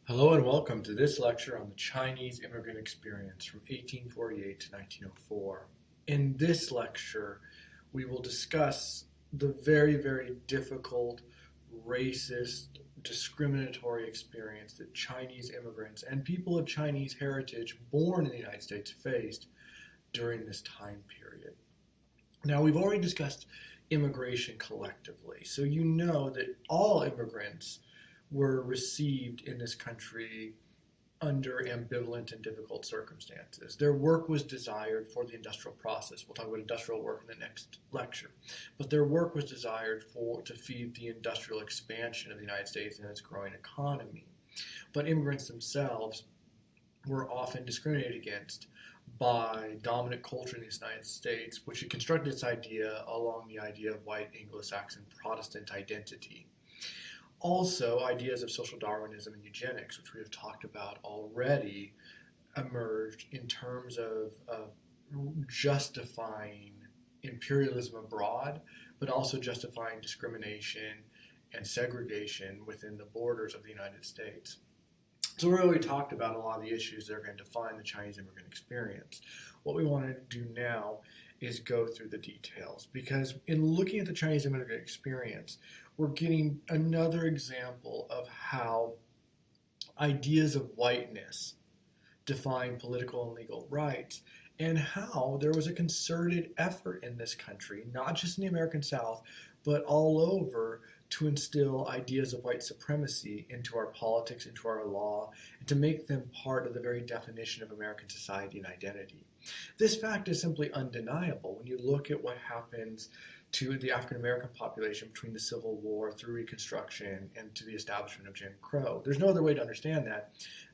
Hello and welcome to this lecture on the Chinese immigrant experience from 1848 to 1904. In this lecture, we will discuss the very difficult, racist, discriminatory experience that Chinese immigrants and people of Chinese heritage born in the United States faced during this time period. Now, we've already discussed immigration collectively, so you know that all immigrants were received in this country under ambivalent and difficult circumstances. Their work was desired for the industrial process. We'll talk about industrial work in the next lecture. But their work was desired to feed the industrial expansion of the United States and its growing economy. But immigrants themselves were often discriminated against by dominant culture in the United States, which had constructed its idea along the idea of white Anglo-Saxon Protestant identity. Also, ideas of social Darwinism and eugenics, which we have talked about already, emerged in terms of justifying imperialism abroad, but also justifying discrimination and segregation within the borders of the United States. So we already talked about a lot of the issues that are going to define the Chinese immigrant experience. What we want to do now is go through the details, because in looking at the Chinese immigrant experience, we're getting another example of how ideas of whiteness define political and legal rights, and how there was a concerted effort in this country, not just in the American South, but all over, to instill ideas of white supremacy into our politics, into our law, and to make them part of the very definition of American society and identity. This fact is simply undeniable when you look at what happens to the African American population between the Civil War through Reconstruction and to the establishment of Jim Crow. There's no other way to understand that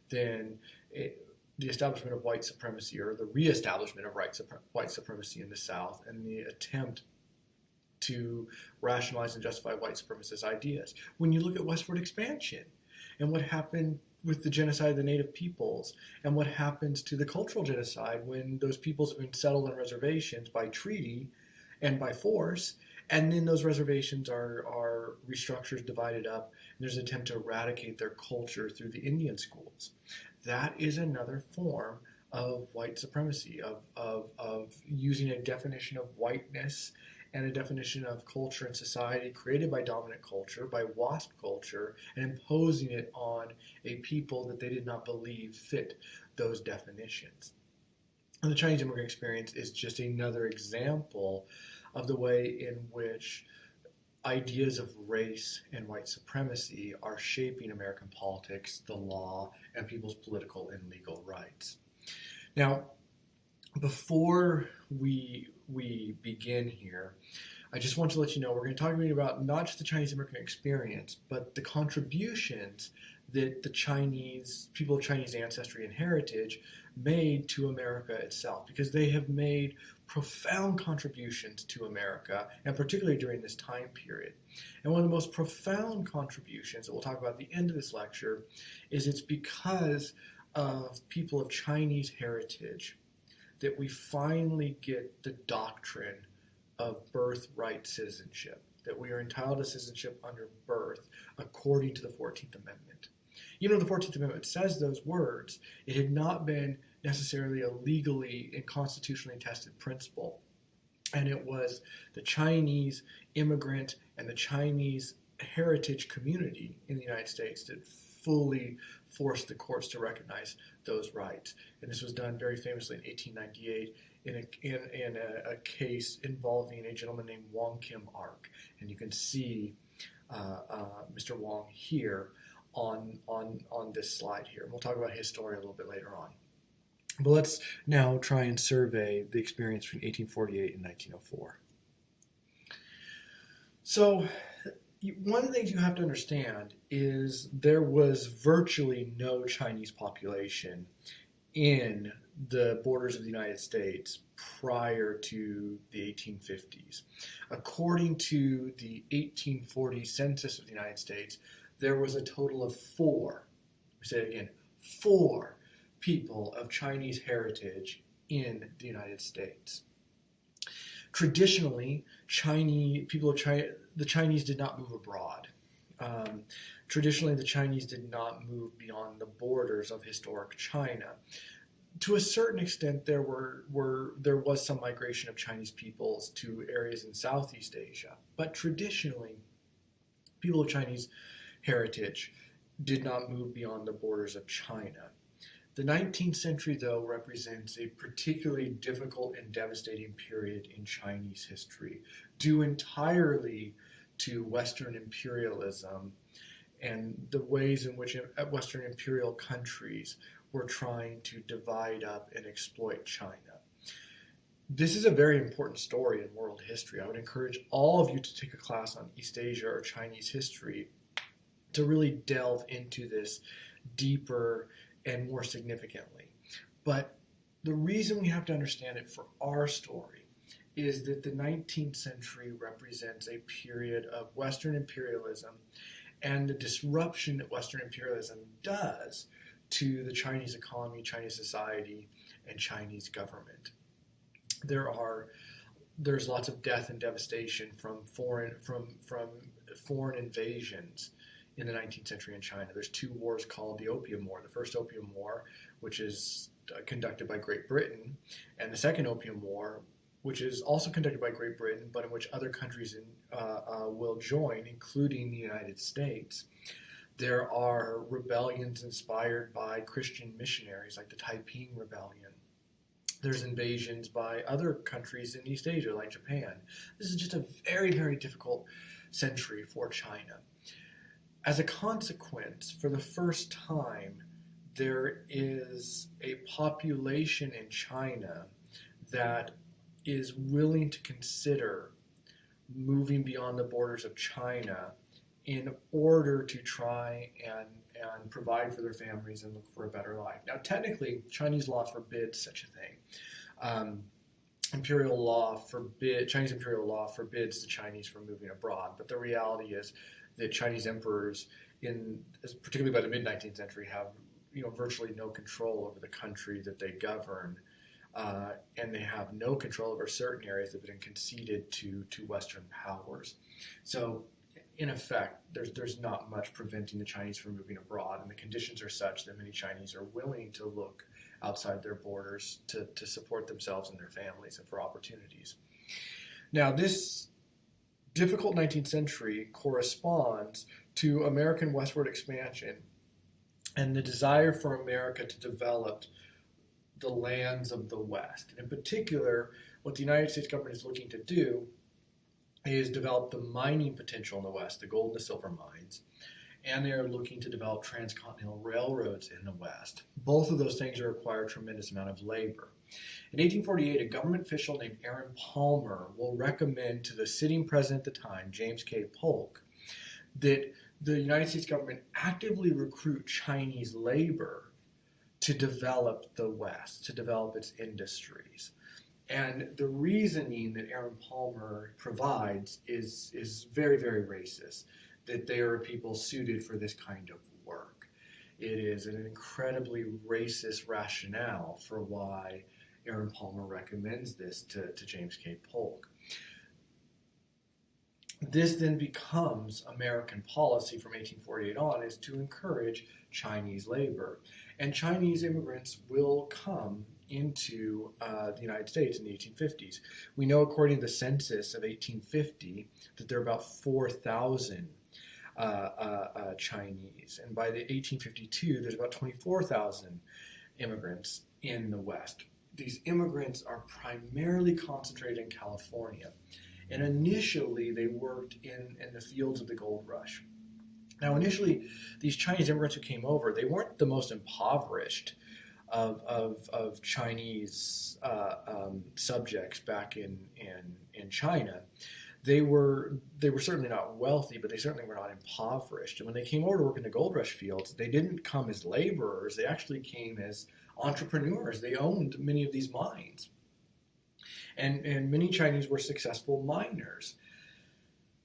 than the establishment of white supremacy, or the reestablishment of white supremacy in the South, and the attempt to rationalize and justify white supremacist ideas. When you look at westward expansion and what happened with the genocide of the native peoples, and what happens to the cultural genocide when those peoples have been settled on reservations by treaty and by force, and then those reservations are restructured, divided up, and there's an attempt to eradicate their culture through the Indian schools. That is another form of white supremacy, of using a definition of whiteness and a definition of culture and society created by dominant culture, by WASP culture, and imposing it on a people that they did not believe fit those definitions. And the Chinese immigrant experience is just another example of the way in which ideas of race and white supremacy are shaping American politics, the law, and people's political and legal rights. Now, before we begin here, I just want to let you know we're going to talk about not just the Chinese immigrant experience, but the contributions that the Chinese people of Chinese ancestry and heritage made to America itself, because they have made profound contributions to America, and particularly during this time period. And one of the most profound contributions that we'll talk about at the end of this lecture is it's because of people of Chinese heritage that we finally get the doctrine of birthright citizenship, that we are entitled to citizenship under birth according to the 14th Amendment. Even though the 14th Amendment says those words, it had not been necessarily a legally and constitutionally tested principle. And it was the Chinese immigrant and the Chinese heritage community in the United States that fully forced the courts to recognize those rights. And this was done very famously in 1898 in a case involving a gentleman named Wong Kim Ark. And you can see Mr. Wong here on this slide here. And we'll talk about his story a little bit later on. But let's now try and survey the experience between 1848 and 1904. So, one of the things you have to understand is there was virtually no Chinese population in the borders of the United States prior to the 1850s. According to the 1840 Census of the United States, there was a total of four, we say it again, four people of Chinese heritage in the United States. Traditionally, the Chinese did not move abroad. Traditionally, the Chinese did not move beyond the borders of historic China. To a certain extent, there was some migration of Chinese peoples to areas in Southeast Asia, but traditionally, people of Chinese heritage did not move beyond the borders of China. The 19th century, though, represents a particularly difficult and devastating period in Chinese history, due entirely to Western imperialism and the ways in which Western imperial countries were trying to divide up and exploit China. This is a very important story in world history. I would encourage all of you to take a class on East Asia or Chinese history to really delve into this deeper and more significantly. But the reason we have to understand it for our story is that the 19th century represents a period of Western imperialism and the disruption that Western imperialism does to the Chinese economy, Chinese society, and Chinese government. There's lots of death and devastation from foreign invasions in the 19th century in China. There's two wars called the Opium War. The first Opium War, which is conducted by Great Britain, and the second Opium War, which is also conducted by Great Britain, but in which other countries will join, including the United States. There are rebellions inspired by Christian missionaries, like the Taiping Rebellion. There's invasions by other countries in East Asia, like Japan. This is just a very, very difficult century for China. As a consequence, for the first time, there is a population in China that is willing to consider moving beyond the borders of China in order to try and provide for their families and look for a better life. Now, technically, Chinese law forbids such a thing. Chinese imperial law forbids the Chinese from moving abroad, but the reality is that Chinese emperors, particularly by the mid-19th century, have virtually no control over the country that they govern, and they have no control over certain areas that have been conceded to Western powers. So, in effect, there's not much preventing the Chinese from moving abroad, and the conditions are such that many Chinese are willing to look outside their borders to support themselves and their families and for opportunities. Now, this difficult 19th century corresponds to American westward expansion and the desire for America to develop the lands of the West. And in particular, what the United States government is looking to do is develop the mining potential in the West, the gold and the silver mines, and they are looking to develop transcontinental railroads in the West. Both of those things require a tremendous amount of labor. In 1848, a government official named Aaron Palmer will recommend to the sitting president at the time, James K. Polk, that the United States government actively recruit Chinese labor to develop the West, to develop its industries. And the reasoning that Aaron Palmer provides is very, very racist, that they are people suited for this kind of work. It is an incredibly racist rationale for why Aaron Palmer recommends this to James K. Polk. This then becomes American policy from 1848 on, is to encourage Chinese labor. And Chinese immigrants will come into the United States in the 1850s. We know, according to the census of 1850, that there are about 4,000 Chinese. And by the 1852, there's about 24,000 immigrants in the West. These immigrants are primarily concentrated in California. And initially, they worked in the fields of the gold rush. Now, initially, these Chinese immigrants who came over, they weren't the most impoverished of Chinese subjects back in China. They were certainly not wealthy, but they certainly were not impoverished. And when they came over to work in the gold rush fields, they didn't come as laborers. They actually came as entrepreneurs. They owned many of these mines. And many Chinese were successful miners.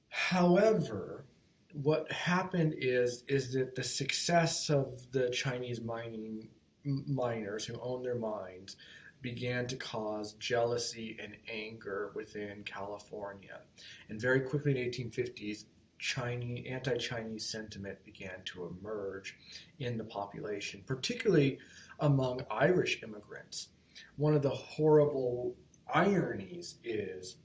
However, what happened is that the success of the Chinese miners who owned their mines began to cause jealousy and anger within California. And very quickly in the 1850s, anti-Chinese sentiment began to emerge in the population, particularly among Irish immigrants. One of the horrible ironies is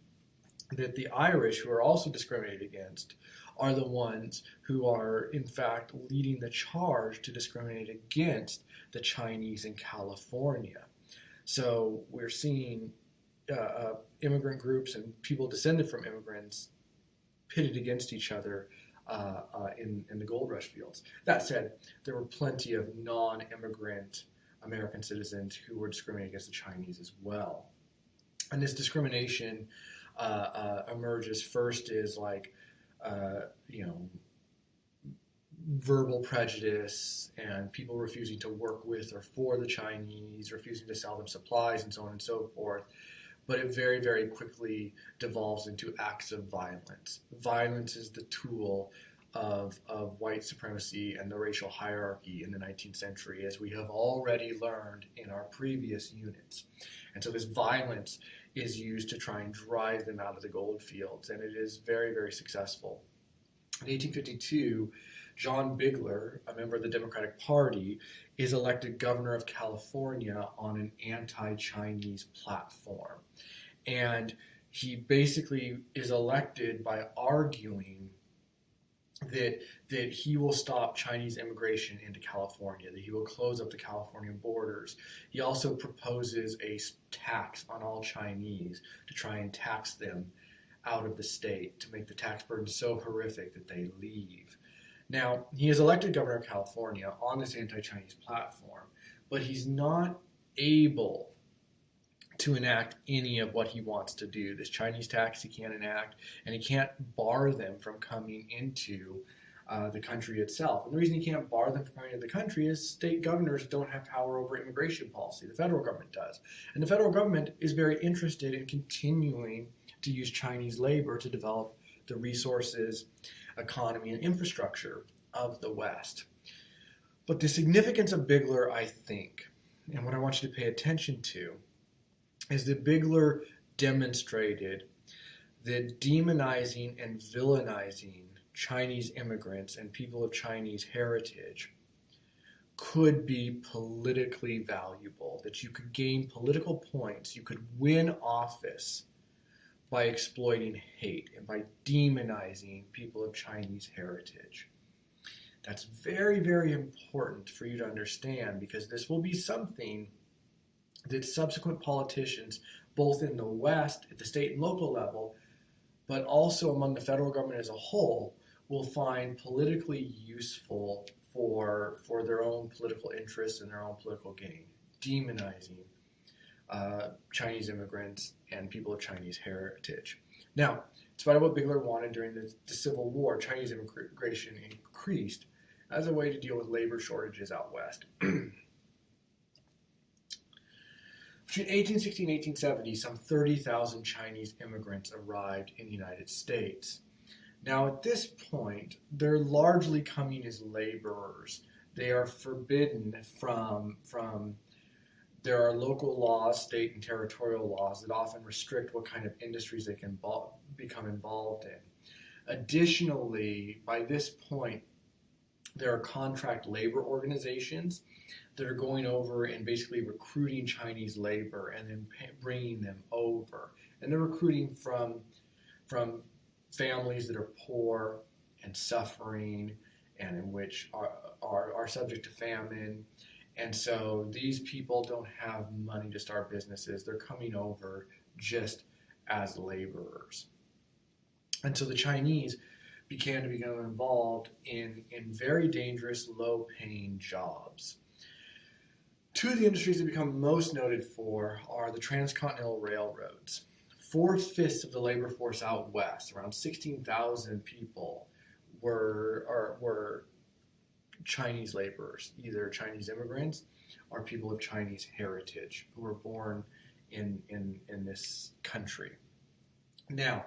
that the Irish, who are also discriminated against, are the ones who are, in fact, leading the charge to discriminate against the Chinese in California. So we're seeing immigrant groups and people descended from immigrants pitted against each other in the gold rush fields. That said, there were plenty of non-immigrant American citizens who were discriminated against the Chinese as well. And this discrimination emerges first as verbal prejudice and people refusing to work with or for the Chinese, refusing to sell them supplies and so on and so forth. But it very, very quickly devolves into acts of violence. Violence is the tool of white supremacy and the racial hierarchy in the 19th century, as we have already learned in our previous units. And so this violence is used to try and drive them out of the gold fields, and it is very, very successful. In 1852, John Bigler, a member of the Democratic Party, is elected governor of California on an anti-Chinese platform. And he basically is elected by arguing that he will stop Chinese immigration into California, that he will close up the California borders. He also proposes a tax on all Chinese to try and tax them out of the state, to make the tax burden so horrific that they leave. Now, he is elected governor of California on this anti-Chinese platform, but he's not able to enact any of what he wants to do. This Chinese tax he can't enact, and he can't bar them from coming into the country itself. And the reason he can't bar them from coming into the country is state governors don't have power over immigration policy. The federal government does. And the federal government is very interested in continuing to use Chinese labor to develop the resources, economy, and infrastructure of the West. But the significance of Bigler, I think, and what I want you to pay attention to, is that Bigler demonstrated that demonizing and villainizing Chinese immigrants and people of Chinese heritage could be politically valuable, that you could gain political points, you could win office by exploiting hate and by demonizing people of Chinese heritage. That's very, very important for you to understand, because this will be something that subsequent politicians, both in the West, at the state and local level, but also among the federal government as a whole, will find politically useful for their own political interests and their own political gain, demonizing Chinese immigrants and people of Chinese heritage. Now, despite what Bigler wanted during the Civil War, Chinese immigration increased as a way to deal with labor shortages out west. Between 1860 and 1870, some 30,000 Chinese immigrants arrived in the United States. Now, at this point, they're largely coming as laborers. They are forbidden from there are local laws, state and territorial laws, that often restrict what kind of industries they can become involved in. Additionally, by this point, there are contract labor organizations that are going over and basically recruiting Chinese labor and then bringing them over. And they're recruiting from families that are poor and suffering and in which are subject to famine. And so these people don't have money to start businesses. They're coming over just as laborers. And so the Chinese began to become involved in very dangerous, low-paying jobs. Two of the industries that become most noted for are the transcontinental railroads. 4/5 of the labor force out west, around 16,000 people, were Chinese laborers, either Chinese immigrants or people of Chinese heritage who were born in this country. Now,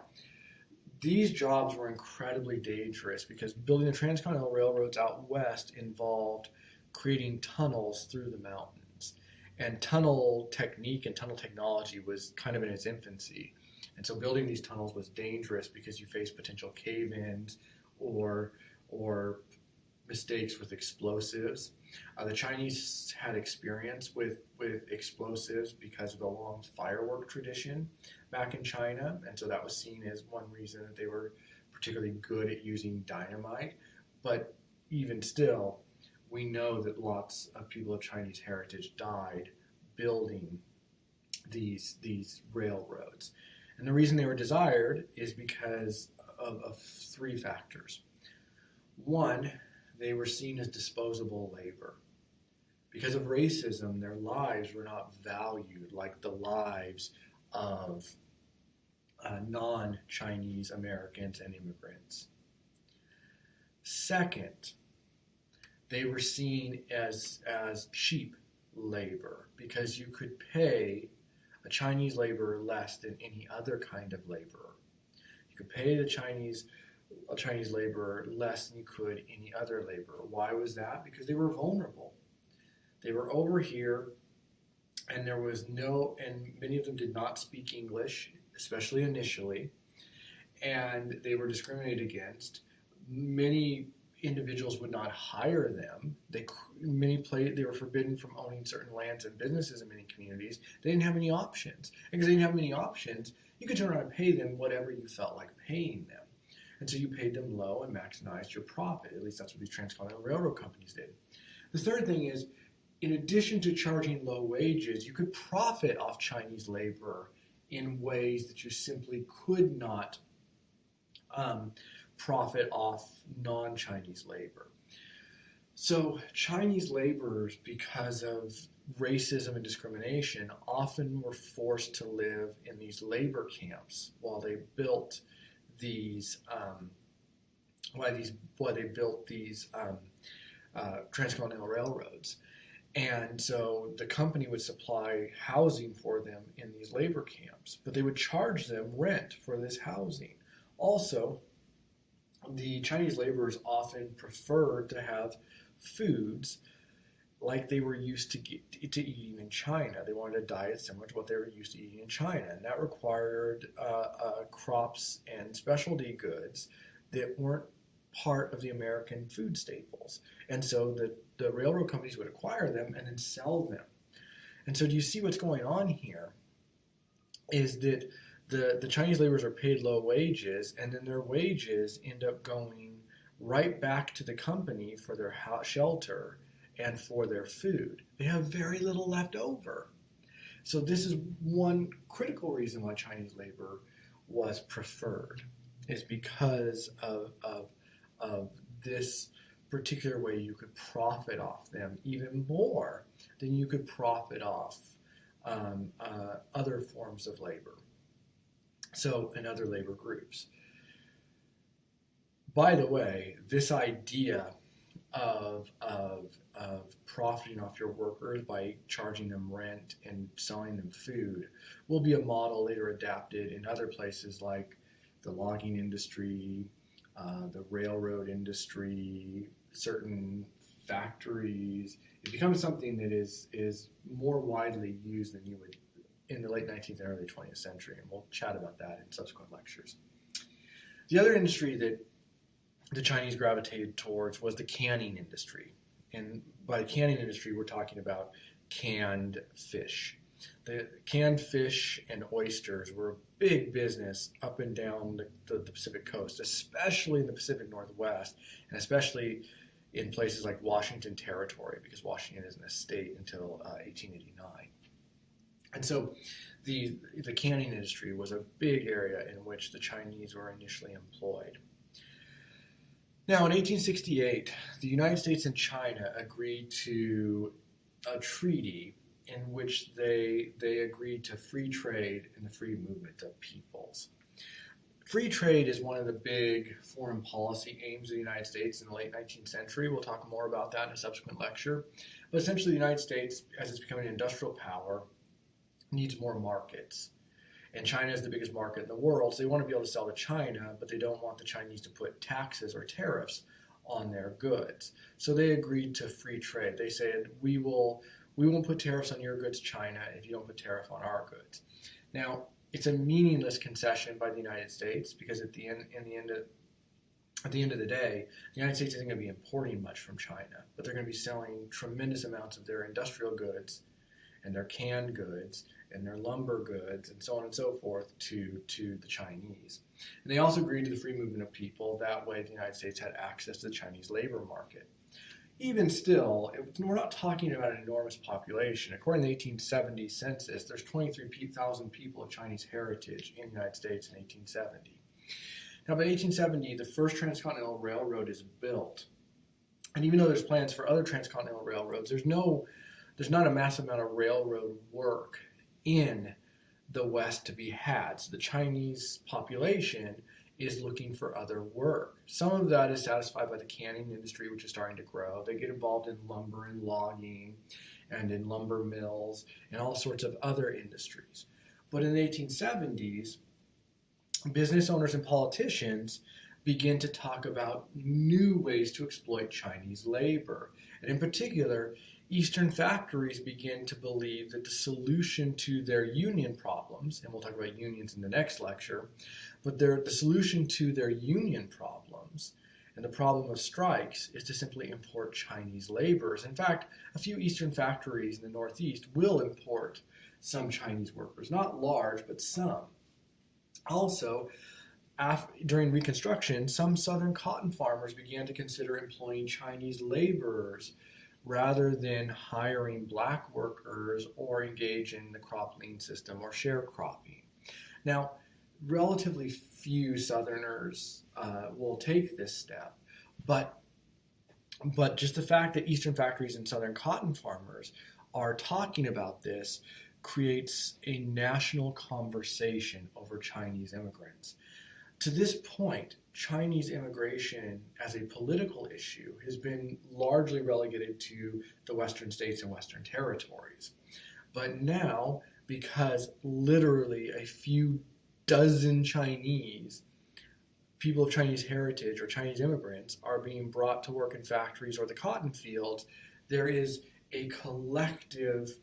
these jobs were incredibly dangerous because building the transcontinental railroads out west involved creating tunnels through the mountains. And tunnel technique and tunnel technology was kind of in its infancy. And so building these tunnels was dangerous because you faced potential cave-ins or mistakes with explosives. The Chinese had experience with explosives because of the long firework tradition back in China, and so that was seen as one reason that they were particularly good at using dynamite. But even still, we know that lots of people of Chinese heritage died building these railroads. And the reason they were desired is because of three factors. One, they were seen as disposable labor. Because of racism, their lives were not valued like the lives of non-Chinese Americans and immigrants. Second, they were seen as cheap labor because you could pay a Chinese laborer less than any other kind of laborer. You could pay a Chinese laborer less than you could any other laborer. Why was that? Because they were vulnerable. They were over here, and many of them did not speak English, especially initially, and they were discriminated against. Many individuals would not hire them. They were forbidden from owning certain lands and businesses in many communities. They didn't have any options. And because they didn't have many options, you could turn around and pay them whatever you felt like paying them. And so you paid them low and maximized your profit. At least that's what these transcontinental railroad companies did. The third thing is, in addition to charging low wages, you could profit off Chinese labor in ways that you simply could not profit off non-Chinese labor. So Chinese laborers, because of racism and discrimination, often were forced to live in these labor camps while they built these transcontinental railroads. And so the company would supply housing for them in these labor camps, but they would charge them rent for this housing. Also, the Chinese laborers often preferred to have foods like they were used to eating in China. They wanted a diet similar to what they were used to eating in China, and that required crops and specialty goods that weren't part of the American food staples. And so the railroad companies would acquire them and then sell them. And so do you see what's going on here? Is that the Chinese laborers are paid low wages, and then their wages end up going right back to the company for their shelter and for their food. They have very little left over. So this is one critical reason why Chinese labor was preferred, is because of this particular way you could profit off them even more than you could profit off other forms of labor. So, and other labor groups. By the way, this idea of profiting off your workers by charging them rent and selling them food will be a model later adapted in other places like the logging industry, the railroad industry, certain factories. It becomes something that is more widely used than you would in the late 19th and early 20th century, and we'll chat about that in subsequent lectures. The other industry that the Chinese gravitated towards was the canning industry. And by the canning industry, we're talking about canned fish. The canned fish and oysters were a big business up and down the Pacific coast, especially in the Pacific Northwest, and especially in places like Washington Territory, because Washington isn't a state until 1889. And so the canning industry was a big area in which the Chinese were initially employed. Now, in 1868, the United States and China agreed to a treaty in which they agreed to free trade and the free movement of peoples. Free trade is one of the big foreign policy aims of the United States in the late 19th century. We'll talk more about that in a subsequent lecture. But essentially, the United States, as it's becoming an industrial power, needs more markets. And China is the biggest market in the world, so they want to be able to sell to China, but they don't want the Chinese to put taxes or tariffs on their goods. So they agreed to free trade. They said, we won't put tariffs on your goods, China, if you don't put tariff on our goods. Now, it's a meaningless concession by the United States because in the end at the end of the day, the United States isn't going to be importing much from China, but they're going to be selling tremendous amounts of their industrial goods and their canned goods and their lumber goods and so on and so forth to the Chinese. And they also agreed to the free movement of people. That way the United States had access to the Chinese labor market. Even still, we're not talking about an enormous population. According to the 1870 census, there's 23,000 people of Chinese heritage in the United States in 1870. Now, by 1870, the first transcontinental railroad is built. And even though there's plans for other transcontinental railroads, there's not a massive amount of railroad work in the West to be had. So the Chinese population is looking for other work. Some of that is satisfied by the canning industry, which is starting to grow. They get involved in lumber and logging and in lumber mills and all sorts of other industries. But in the 1870s, business owners and politicians begin to talk about new ways to exploit Chinese labor. And in particular, Eastern factories begin to believe that the solution to their union problems, and we'll talk about unions in the next lecture, but the solution to their union problems and the problem of strikes is to simply import Chinese laborers. In fact, a few Eastern factories in the Northeast will import some Chinese workers, not large, but some. Also, during Reconstruction, some Southern cotton farmers began to consider employing Chinese laborers rather than hiring black workers or engage in the crop lien system or sharecropping. Now, relatively few Southerners will take this step, but just the fact that Eastern factories and Southern cotton farmers are talking about this creates a national conversation over Chinese immigrants. To this point, Chinese immigration as a political issue has been largely relegated to the Western states and Western territories. But now, because literally a few dozen Chinese, people of Chinese heritage or Chinese immigrants are being brought to work in factories or the cotton fields, there is a collective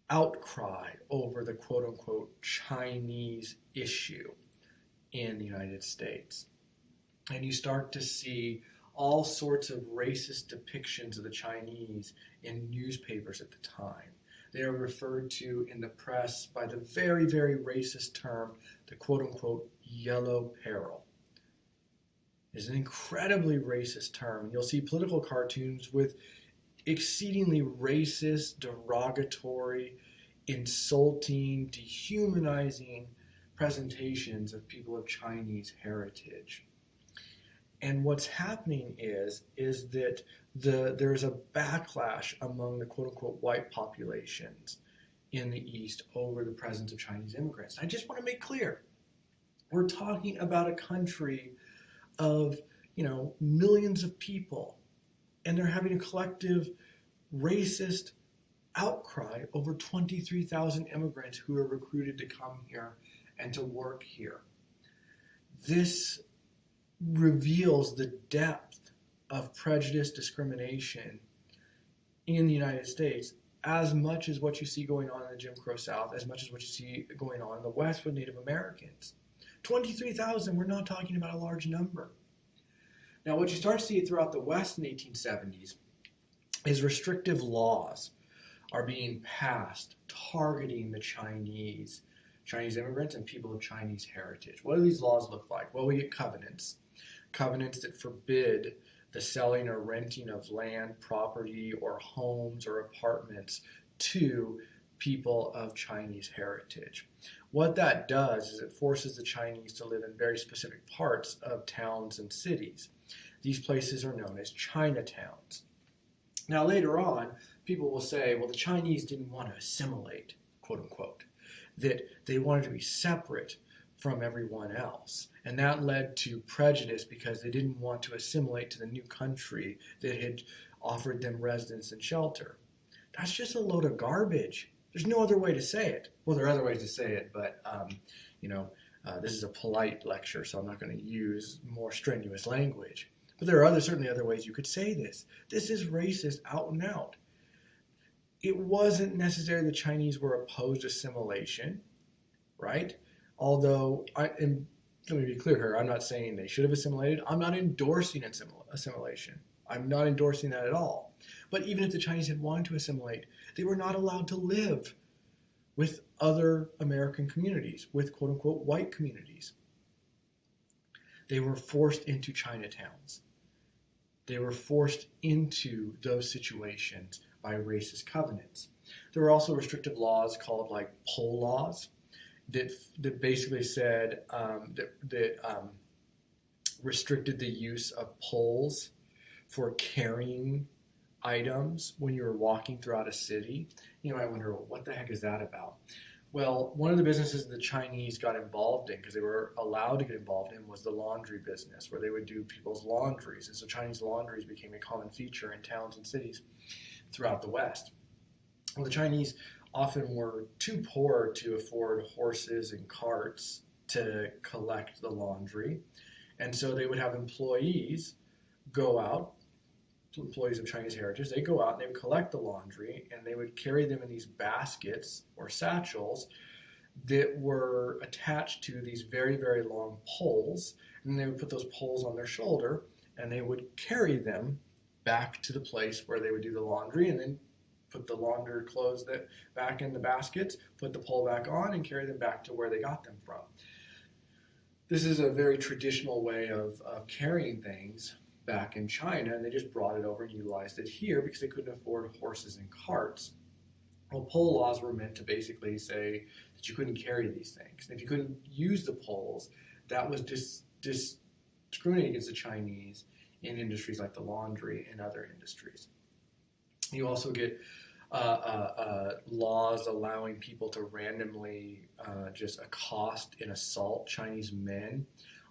outcry over the quote-unquote Chinese issue in the United States. And you start to see all sorts of racist depictions of the Chinese in newspapers at the time. They are referred to in the press by the very, very racist term, the quote-unquote yellow peril. It's an incredibly racist term. You'll see political cartoons with exceedingly racist, derogatory, insulting, dehumanizing presentations of people of Chinese heritage. And what's happening is that there's a backlash among the quote-unquote white populations in the East over the presence of Chinese immigrants. I just want to make clear, we're talking about a country of, millions of people, and they're having a collective racist outcry over 23,000 immigrants who are recruited to come here and to work here. This reveals the depth of prejudice, discrimination in the United States, as much as what you see going on in the Jim Crow South, as much as what you see going on in the West with Native Americans. 23,000, we're not talking about a large number. Now, what you start to see throughout the West in the 1870s is restrictive laws are being passed targeting the Chinese immigrants and people of Chinese heritage. What do these laws look like? Well, we get covenants that forbid the selling or renting of land, property, or homes or apartments to people of Chinese heritage. What that does is it forces the Chinese to live in very specific parts of towns and cities. These places are known as Chinatowns. Now, later on, people will say, well, the Chinese didn't want to assimilate, quote unquote, that they wanted to be separate from everyone else. And that led to prejudice because they didn't want to assimilate to the new country that had offered them residence and shelter. That's just a load of garbage. There's no other way to say it. Well, there are other ways to say it, but this is a polite lecture, so I'm not going to use more strenuous language. But there are certainly other ways you could say this. This is racist out and out. It wasn't necessarily the Chinese were opposed to assimilation, right? Although, let me be clear here. I'm not saying they should have assimilated. I'm not endorsing assimilation. I'm not endorsing that at all. But even if the Chinese had wanted to assimilate, they were not allowed to live with other American communities, with quote-unquote white communities. They were forced into Chinatowns. They were forced into those situations by racist covenants. There were also restrictive laws called like poll laws that basically said that restricted the use of poles for carrying items when you were walking throughout a city. You might wonder, well, what the heck is that about? Well, one of the businesses the Chinese got involved in, because they were allowed to get involved in, was the laundry business, where they would do people's laundries. And so Chinese laundries became a common feature in towns and cities throughout the West. Well, the Chinese often were too poor to afford horses and carts to collect the laundry. And so they would have employees go out, employees of Chinese heritage, they go out and they would collect the laundry and they would carry them in these baskets or satchels that were attached to these very, very long poles. And they would put those poles on their shoulder and they would carry them back to the place where they would do the laundry and then put the laundered clothes back in the baskets, put the pole back on, and carry them back to where they got them from. This is a very traditional way of carrying things back in China, and they just brought it over and utilized it here because they couldn't afford horses and carts. Well, pole laws were meant to basically say that you couldn't carry these things. And if you couldn't use the poles, that was discriminating against the Chinese in industries like the laundry and other industries. You also get laws allowing people to randomly just accost and assault Chinese men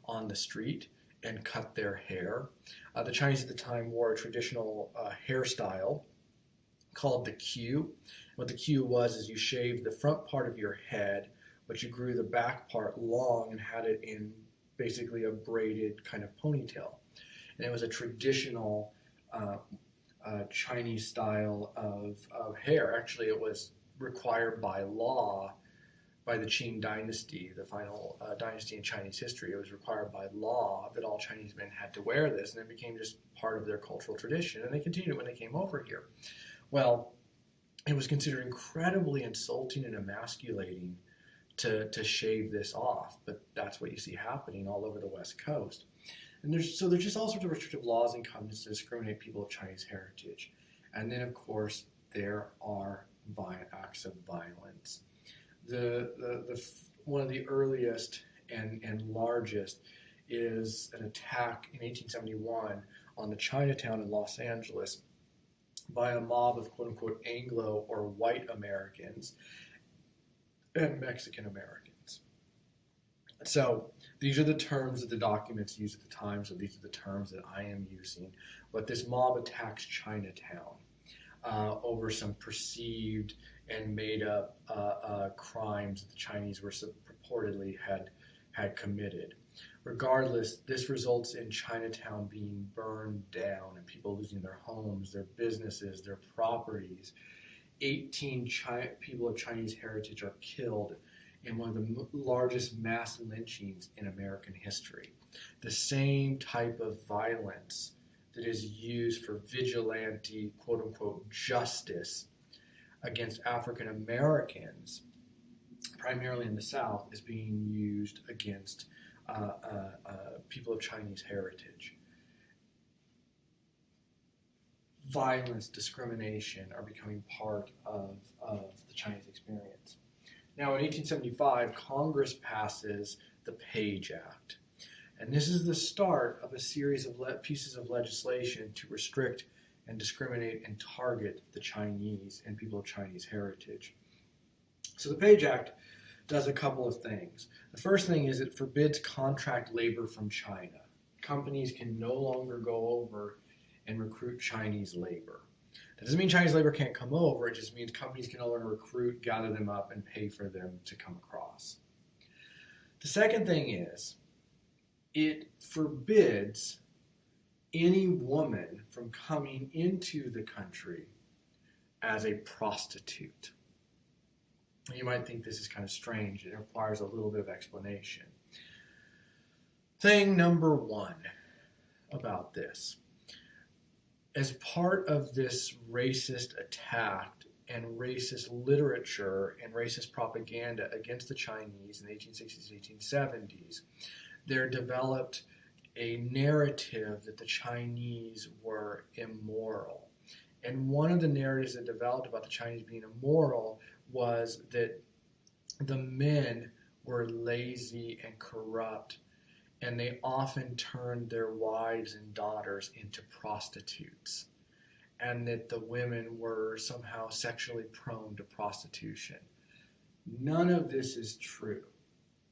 on the street and cut their hair. The Chinese at the time wore a traditional hairstyle called the queue. What the queue was is you shaved the front part of your head, but you grew the back part long and had it in basically a braided kind of ponytail. And it was a traditional Chinese style of hair. Actually, it was required by law by the Qing dynasty, the final dynasty in Chinese history. It was required by law that all Chinese men had to wear this, and it became just part of their cultural tradition, and they continued when they came over here. Well, it was considered incredibly insulting and emasculating to shave this off, but that's what you see happening all over the West Coast. And there's just all sorts of restrictive laws and covenants to discriminate people of Chinese heritage. And then, of course, there are acts of violence. One of the earliest and largest is an attack in 1871 on the Chinatown in Los Angeles by a mob of quote-unquote Anglo or white Americans and Mexican Americans. So these are the terms that the documents used at the time, so these are the terms that I am using. But this mob attacks Chinatown over some perceived and made up crimes that the Chinese were purportedly had committed. Regardless, this results in Chinatown being burned down and people losing their homes, their businesses, their properties. 18 people of Chinese heritage are killed in one of the largest mass lynchings in American history. The same type of violence that is used for vigilante, quote-unquote, justice against African Americans, primarily in the South, is being used against people of Chinese heritage. Violence, discrimination are becoming part of the Chinese experience. Now, in 1875, Congress passes the Page Act. And this is the start of a series of pieces of legislation to restrict and discriminate and target the Chinese and people of Chinese heritage. So the Page Act does a couple of things. The first thing is it forbids contract labor from China. Companies can no longer go over and recruit Chinese labor. That doesn't mean Chinese labor can't come over, it just means companies can no longer recruit, gather them up, and pay for them to come across. The second thing is, it forbids any woman from coming into the country as a prostitute. You might think this is kind of strange. It requires a little bit of explanation. Thing number one about this, as part of this racist attack and racist literature and racist propaganda against the Chinese in the 1860s, 1870s, there developed a narrative that the Chinese were immoral. And one of the narratives that developed about the Chinese being immoral was that the men were lazy and corrupt, and they often turned their wives and daughters into prostitutes, and that the women were somehow sexually prone to prostitution. None of this is true.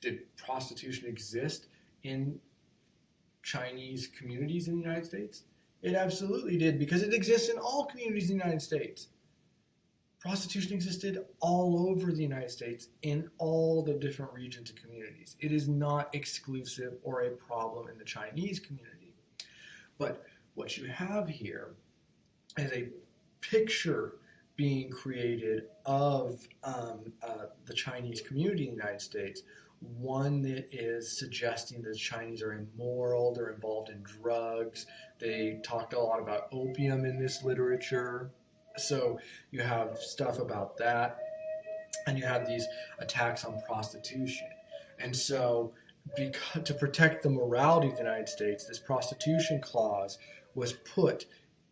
Did prostitution exist in Chinese communities in the United States? It absolutely did, because it exists in all communities in the United States. Prostitution existed all over the United States in all the different regions and communities. It is not exclusive or a problem in the Chinese community. But what you have here is a picture being created of the Chinese community in the United States, one that is suggesting that the Chinese are immoral, they're involved in drugs. They talked a lot about opium in this literature. So you have stuff about that, and you have these attacks on prostitution. And so to protect the morality of the United States, this prostitution clause was put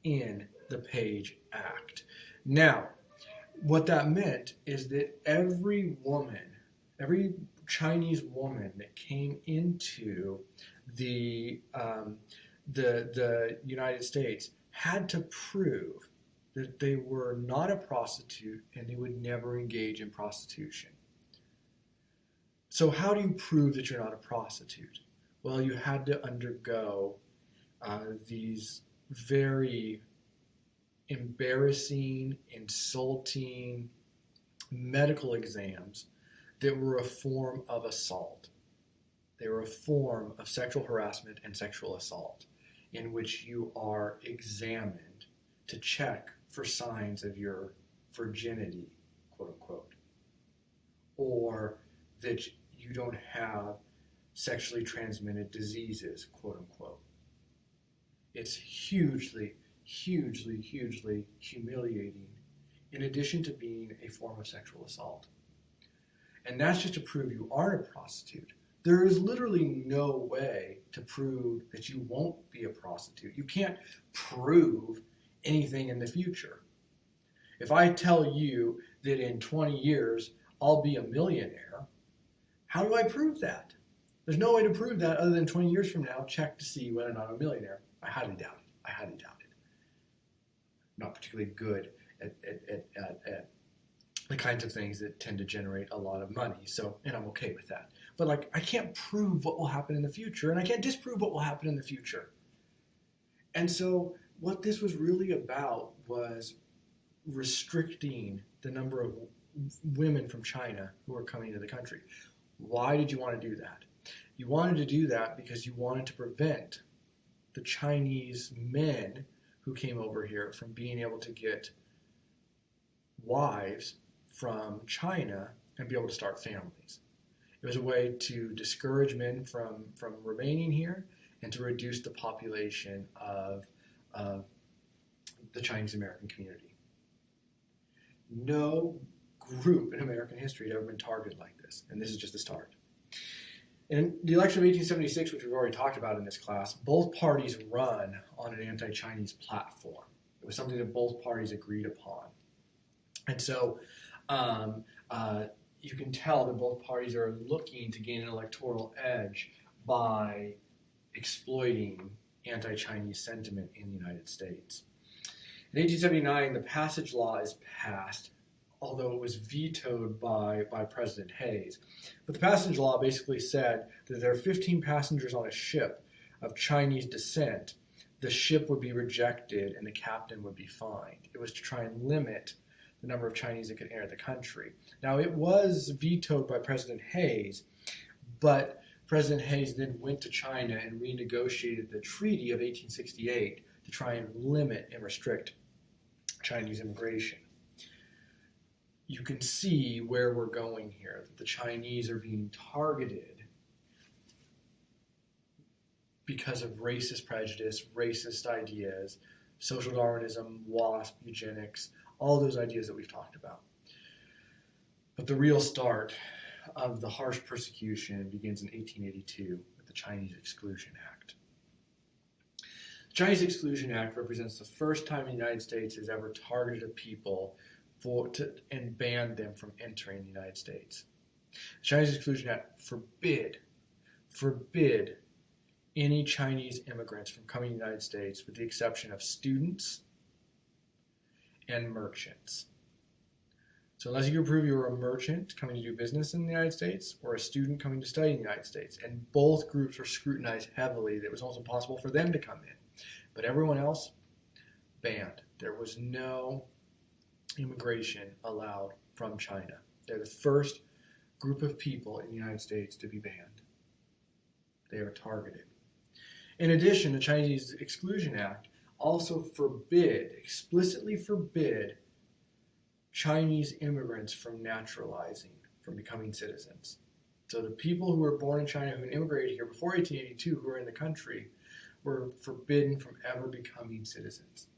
in the Page Act. Now, what that meant is that every Chinese woman that came into the United States had to prove that they were not a prostitute and they would never engage in prostitution. So how do you prove that you're not a prostitute? Well, you had to undergo these very embarrassing, insulting medical exams that were a form of assault. They were a form of sexual harassment and sexual assault, in which you are examined to check for signs of your virginity, quote unquote, or that you don't have sexually transmitted diseases, quote unquote. It's hugely, hugely, hugely humiliating, in addition to being a form of sexual assault. And that's just to prove you aren't a prostitute. There is literally no way to prove that you won't be a prostitute. You can't prove anything in the future. If I tell you that in 20 years I'll be a millionaire, how do I prove that? There's no way to prove that other than 20 years from now, check to see whether or not I'm a millionaire. I highly doubt it. I'm not particularly good at the kinds of things that tend to generate a lot of money. So, and I'm okay with that. But I can't prove what will happen in the future, and I can't disprove what will happen in the future. And so what this was really about was restricting the number of women from China who were coming into the country. Why did you want to do that? You wanted to do that because you wanted to prevent the Chinese men who came over here from being able to get wives from China and be able to start families. It was a way to discourage men from remaining here and to reduce the population of the Chinese American community. No group in American history had ever been targeted like this, and this is just the start. In the election of 1876, which we've already talked about in this class, both parties run on an anti-Chinese platform. It was something that both parties agreed upon. And so you can tell that both parties are looking to gain an electoral edge by exploiting anti-Chinese sentiment in the United States. In 1879, the Passage Law is passed, although it was vetoed by President Hayes. But the Passage Law basically said that if there are 15 passengers on a ship of Chinese descent, the ship would be rejected and the captain would be fined. It was to try and limit the number of Chinese that could enter the country. Now, it was vetoed by President Hayes, but President Hayes then went to China and renegotiated the Treaty of 1868 to try and limit and restrict Chinese immigration. You can see where we're going here, that the Chinese are being targeted because of racist prejudice, racist ideas, social Darwinism, WASP, eugenics, all those ideas that we've talked about. But the real start of the harsh persecution begins in 1882 with the Chinese Exclusion Act. The Chinese Exclusion Act represents the first time the United States has ever targeted a people and banned them from entering the United States. The Chinese Exclusion Act forbid any Chinese immigrants from coming to the United States with the exception of students and merchants. So unless you can prove you were a merchant coming to do business in the United States or a student coming to study in the United States, and both groups were scrutinized heavily, that it was also possible for them to come in. But everyone else, banned. There was no immigration allowed from China. They're the first group of people in the United States to be banned. They are targeted. In addition, the Chinese Exclusion Act also explicitly forbid Chinese immigrants from naturalizing, from becoming citizens. So the people who were born in China who immigrated here before 1882, who were in the country, were forbidden from ever becoming citizens.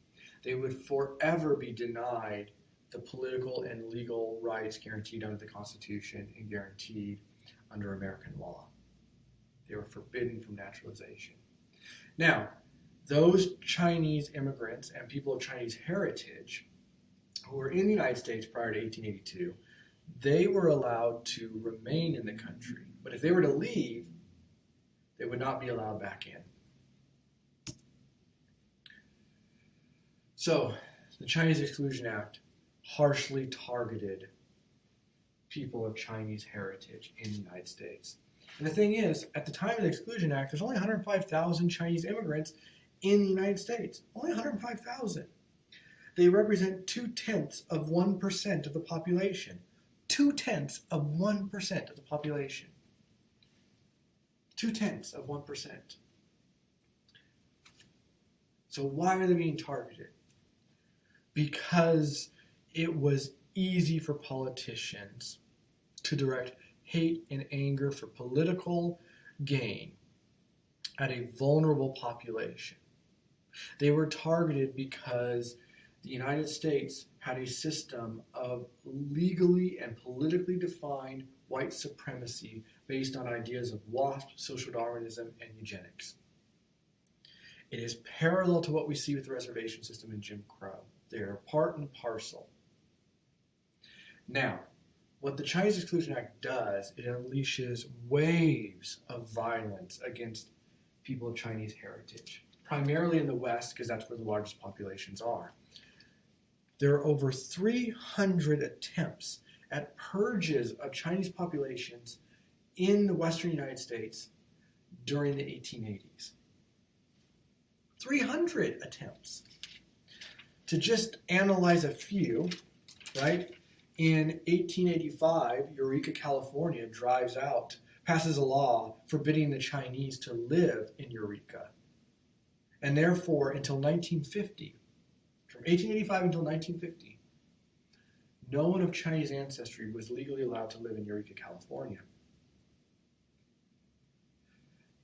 They would forever be denied the political and legal rights guaranteed under the Constitution and guaranteed under American law. They were forbidden from naturalization. Now, those Chinese immigrants and people of Chinese heritage who were in the United States prior to 1882, they were allowed to remain in the country. But if they were to leave, they would not be allowed back in. So, the Chinese Exclusion Act harshly targeted people of Chinese heritage in the United States. And the thing is, at the time of the Exclusion Act, there's only 105,000 Chinese immigrants in the United States. Only 105,000. They represent 0.2% of the population. 0.2% of the population. 0.2%. So why are they being targeted? Because it was easy for politicians to direct hate and anger for political gain at a vulnerable population. They were targeted because the United States had a system of legally and politically defined white supremacy based on ideas of WASP, social Darwinism, and eugenics. It is parallel to what we see with the reservation system in Jim Crow. They are part and parcel. Now, what the Chinese Exclusion Act does, it unleashes waves of violence against people of Chinese heritage, primarily in the West, because that's where the largest populations are. There are over 300 attempts at purges of Chinese populations in the Western United States during the 1880s. 300 attempts. To just analyze a few, right? In 1885, Eureka, California passes a law forbidding the Chinese to live in Eureka. And therefore, until 1950, from 1885 until 1950, no one of Chinese ancestry was legally allowed to live in Eureka, California.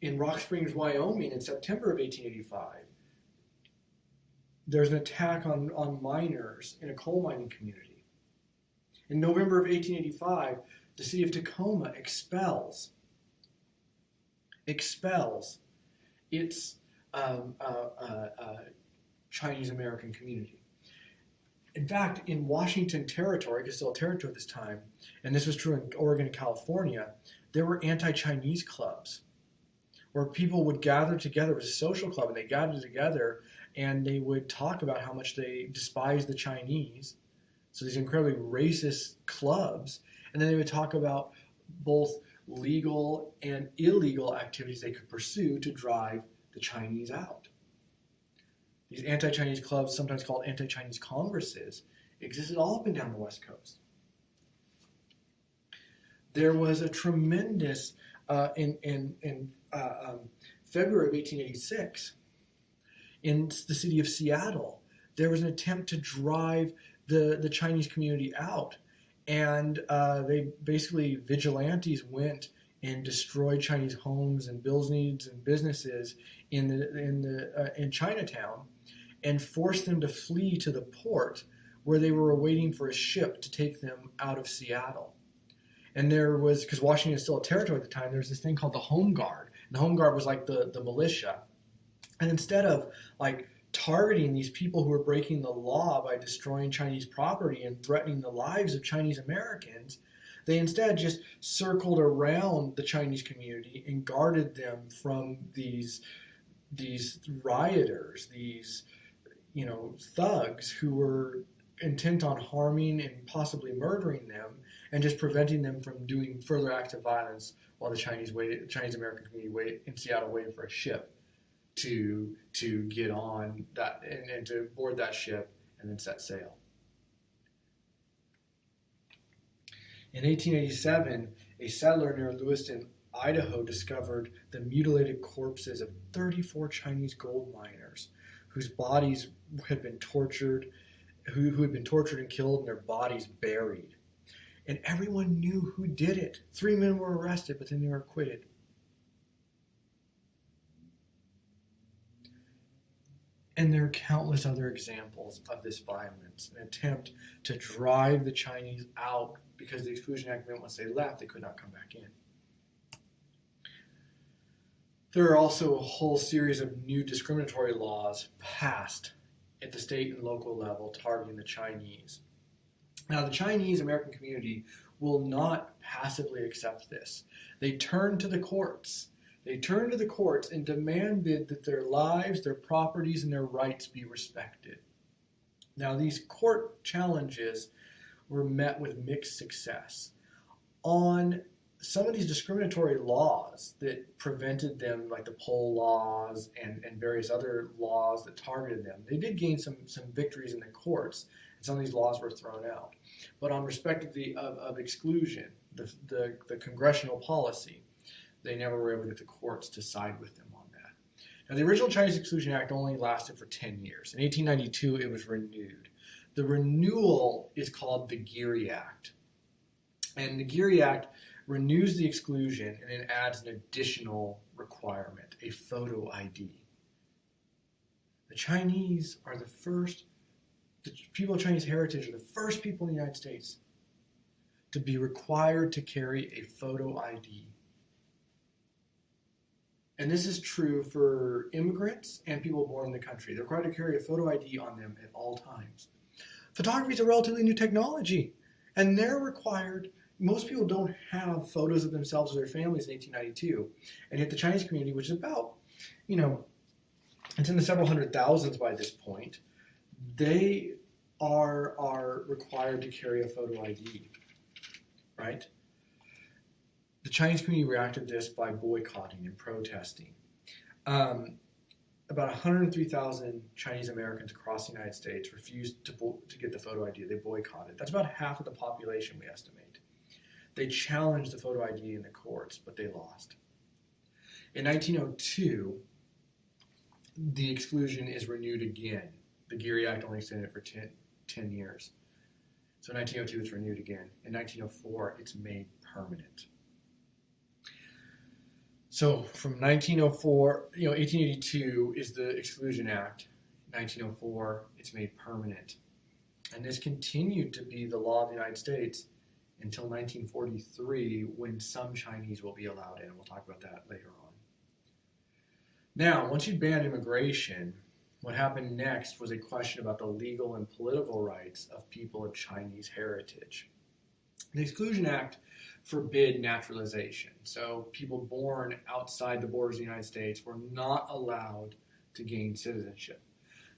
In Rock Springs, Wyoming, in September of 1885, there's an attack on miners in a coal mining community. In November of 1885, the city of Tacoma expels its Chinese American community. In fact, in Washington Territory, because still a territory at this time, and this was true in Oregon and California, there were anti-Chinese clubs where people would gather together. It was a social club, and they gathered together and they would talk about how much they despised the Chinese. So these incredibly racist clubs. And then they would talk about both legal and illegal activities they could pursue to drive the Chinese out. These anti-Chinese clubs, sometimes called anti-Chinese congresses, existed all up and down the West Coast. There was a tremendous, in February of 1886, in the city of Seattle, there was an attempt to drive the Chinese community out. And vigilantes went and destroyed Chinese homes and buildings and businesses in Chinatown, and forced them to flee to the port where they were awaiting for a ship to take them out of Seattle. And there was, because Washington is still a territory at the time, there was this thing called the Home Guard. And the Home Guard was like the militia. And instead of like targeting these people who were breaking the law by destroying Chinese property and threatening the lives of Chinese Americans, they instead just circled around the Chinese community and guarded them from these rioters, these thugs who were intent on harming and possibly murdering them, and just preventing them from doing further acts of violence while the Chinese American community in Seattle waited for a ship to get on that and to board that ship and then set sail. In 1887, a settler near Lewiston, Idaho, discovered the mutilated corpses of 34 Chinese gold miners whose bodies had been tortured, who had been tortured and killed, and their bodies buried. And everyone knew who did it. 3 men were arrested, but then they were acquitted. And there are countless other examples of this violence, an attempt to drive the Chinese out because the Exclusion Act meant once they left, they could not come back in. There are also a whole series of new discriminatory laws passed at the state and local level targeting the Chinese. Now, the Chinese American community will not passively accept this. They turn to the courts. They turn to the courts and demanded that their lives, their properties, and their rights be respected. Now, these court challenges were met with mixed success. On some of these discriminatory laws that prevented them, like the poll laws and various other laws that targeted them, they did gain some victories in the courts, and some of these laws were thrown out. But on respect of exclusion, the congressional policy, they never were able to get the courts to side with them on that. Now, the original Chinese Exclusion Act only lasted for 10 years. In 1892, it was renewed. The renewal is called the Geary Act. And the Geary Act renews the exclusion and then adds an additional requirement, a photo ID. The Chinese are the people of Chinese heritage are the first people in the United States to be required to carry a photo ID. And this is true for immigrants and people born in the country. They're required to carry a photo ID on them at all times. Photography is a relatively new technology, and they're required. Most people don't have photos of themselves or their families in 1892, and yet the Chinese community, which is about, it's in the several hundred thousands by this point, they are required to carry a photo ID, right? The Chinese community reacted to this by boycotting and protesting. About 103,000 Chinese Americans across the United States refused to get the photo ID. They boycotted. That's about half of the population, we estimate. They challenged the photo ID in the courts, but they lost. In 1902, the exclusion is renewed again. The Geary Act only extended for 10 years. So in 1902, it's renewed again. In 1904, it's made permanent. So from 1882 is the Exclusion Act. 1904, it's made permanent. And this continued to be the law of the United States until 1943, when some Chinese will be allowed in. We'll talk about that later on. Now, once you banned immigration, what happened next was a question about the legal and political rights of people of Chinese heritage. The Exclusion Act forbid naturalization. So people born outside the borders of the United States were not allowed to gain citizenship.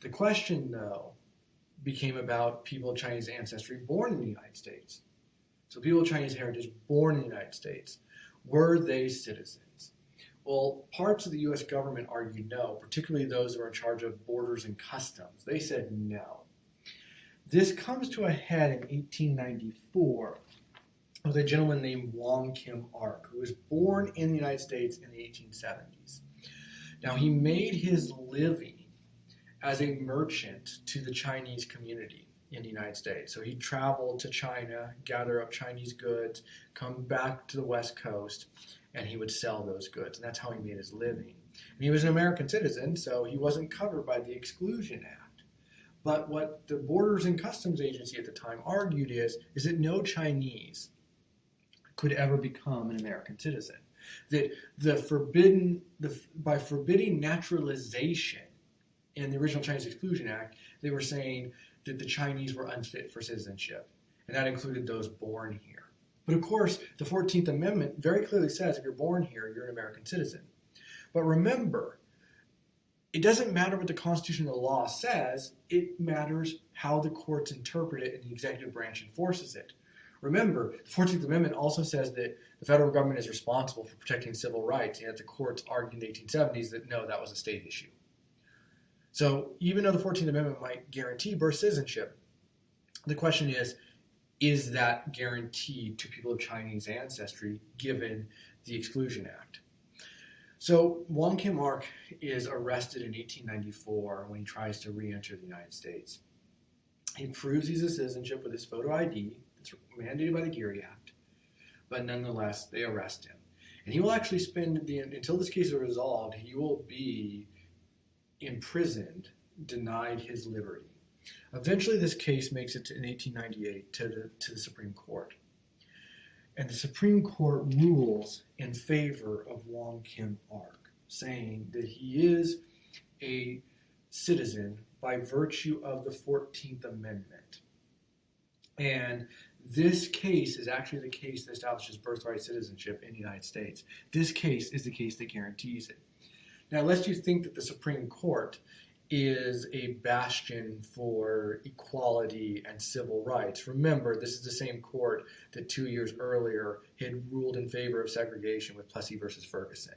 The question, though, became about people of Chinese ancestry born in the United States. So people of Chinese heritage born in the United States, were they citizens? Well, parts of the U.S. government argued no, particularly those who are in charge of borders and customs. They said no. This comes to a head in 1894 with a gentleman named Wong Kim Ark, who was born in the United States in the 1870s. Now, he made his living as a merchant to the Chinese community in the United States. So he traveled to China, gather up Chinese goods, come back to the West Coast, and he would sell those goods, and that's how he made his living. And he was an American citizen, so he wasn't covered by the Exclusion Act. But what the Borders and Customs Agency at the time argued is that no Chinese could ever become an American citizen. That by forbidding naturalization in the original Chinese Exclusion Act, they were saying that the Chinese were unfit for citizenship, and that included those born here. But of course, the 14th Amendment very clearly says if you're born here, you're an American citizen. But remember, it doesn't matter what the Constitution or the law says, it matters how the courts interpret it and the executive branch enforces it. Remember, the 14th Amendment also says that the federal government is responsible for protecting civil rights, and yet the courts argued in the 1870s that no, that was a state issue. So even though the 14th Amendment might guarantee birth citizenship, the question is that guaranteed to people of Chinese ancestry given the Exclusion Act? So Wong Kim Ark is arrested in 1894 when he tries to re-enter the United States. He proves he's a citizenship with his photo ID. It's mandated by the Geary Act, but nonetheless, they arrest him. And he will actually spend, until this case is resolved, he will be imprisoned, denied his liberty. Eventually, this case makes it in 1898 to the Supreme Court. And the Supreme Court rules in favor of Wong Kim Ark, saying that he is a citizen by virtue of the 14th Amendment. And this case is actually the case that establishes birthright citizenship in the United States. This case is the case that guarantees it. Now, lest you think that the Supreme Court is a bastion for equality and civil rights, remember, this is the same court that 2 years earlier had ruled in favor of segregation with Plessy versus Ferguson.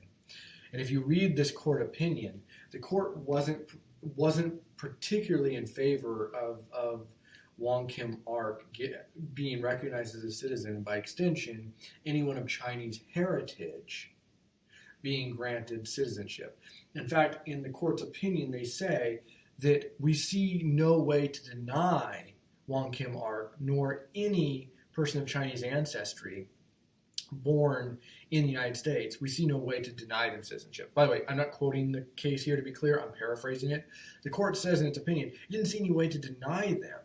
And if you read this court opinion, the court wasn't particularly in favor of Wong Kim Ark being recognized as a citizen, and by extension, anyone of Chinese heritage being granted citizenship. In fact, in the court's opinion, they say that we see no way to deny Wong Kim Ark, nor any person of Chinese ancestry born in the United States, we see no way to deny them citizenship. By the way, I'm not quoting the case here to be clear, I'm paraphrasing it. The court says in its opinion, it didn't see any way to deny them.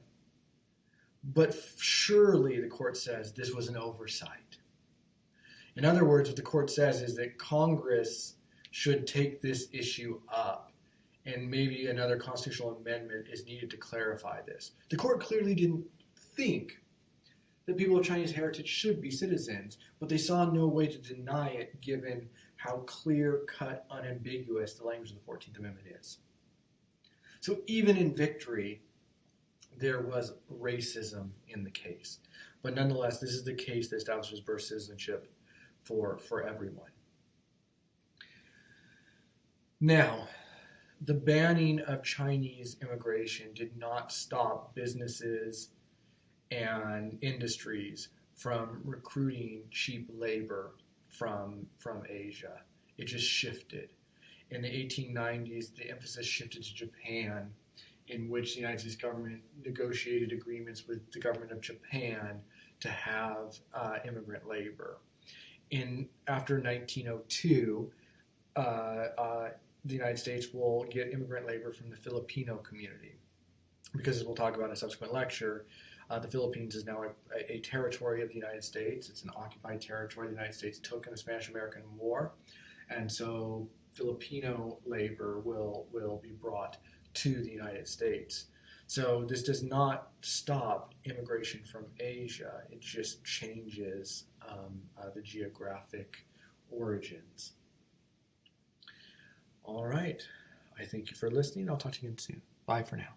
But surely, the court says, this was an oversight. In other words, what the court says is that Congress should take this issue up, and maybe another constitutional amendment is needed to clarify this. The court clearly didn't think that people of Chinese heritage should be citizens, but they saw no way to deny it given how clear-cut, unambiguous the language of the 14th Amendment is. So even in victory, there was racism in the case. But nonetheless, this is the case that establishes birth citizenship for everyone. Now, the banning of Chinese immigration did not stop businesses and industries from recruiting cheap labor from Asia. It just shifted. In the 1890s, the emphasis shifted to Japan, in which the United States government negotiated agreements with the government of Japan to have immigrant labor. After 1902, the United States will get immigrant labor from the Filipino community. Because as we'll talk about in a subsequent lecture, the Philippines is now a territory of the United States. It's an occupied territory the United States took in the Spanish-American War. And so Filipino labor will be brought to the United States. So this does not stop immigration from Asia. It just changes the geographic origins. All right. I thank you for listening. I'll talk to you again soon. Bye for now.